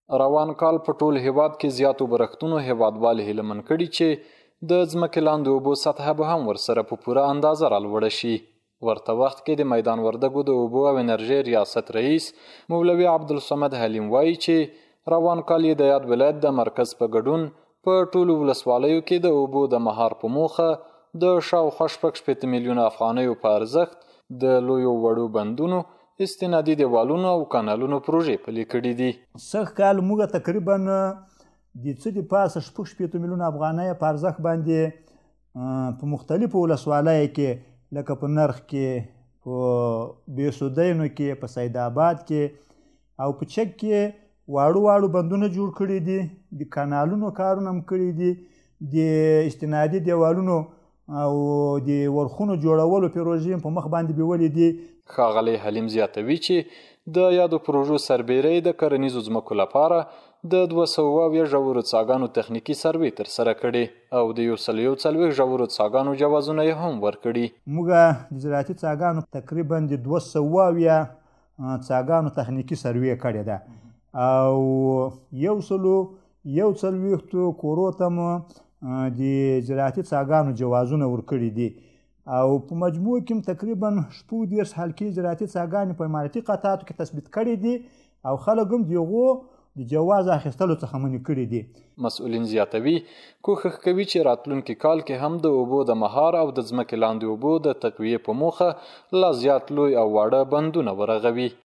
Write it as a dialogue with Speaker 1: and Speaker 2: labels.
Speaker 1: روان کال په ټول هیواد کې زیاتو برښتونو هیوادوال هیلهمن کړي چې د ځمکې لاندې اوبو سطحه به هم ورسره په پوره اندازه رالوړه شي. ورته وخت کې د میدان وردګو د اوبو او انرژۍ ریاست رئیس مولوي عبدالصمد حلیم وایي چې روان کال یې د یاد ولایت د مرکز په ګډون په ټولو ولسوالیو کې د اوبو د مهار په موخه د شاوخوا 6 میلیونه افغانیو په ارزښت د لویو وړو بندونو، استنادي دیوالونو او کانالونو پروژې پلي کړي دي.
Speaker 2: سږ کال موږ تقریبا د څه د پاسه 6 میلیونه افغانۍ په ارزښت باندې په مختلفو ولسوالیو کې لکه په نرخ کې، په بیسودینو کې، په سید آباد کې او په چک کې واړو بندونه جوړ کړي دي. د کانالونو کارونه هم کړي دي، د استنادي دیوالونو او د ورخونو جوړولو پروژې په مخ باندې بیولې دي.
Speaker 1: ښاغلی حلیم زیاتوي چې د یادو پروژو سربیرۍ د کرنیزو ځمکو لپاره د 200 ژورو څاګانو تخنیکي سروې ترسره کړي او د 140 ژورو څاګانو جوازونه یې هم ورکړي.
Speaker 2: موږ د زراعتي څاګانو تقریبا د 200 څاګانو تخنیکي سروې کړې ده او 140 کورو ته مو د زراعتي څاګانو جوازونه ورکړي دي او په مجموع کې تقریبا 14 حلقې زراعتي څاګانې په امارتي قطعاتو کې تثبیت کړي دي او خلک هم د هغو د جواز اخیستلو څخه منع کړي دي.
Speaker 1: مسؤلین زیاتوي کوښښ کوي چې راتلونکي کال کې هم د اوبو د مهار او د ځمکې لاندې اوبو د تقویې په موخه لا زیات لوی او واړه بندونه ورغوي.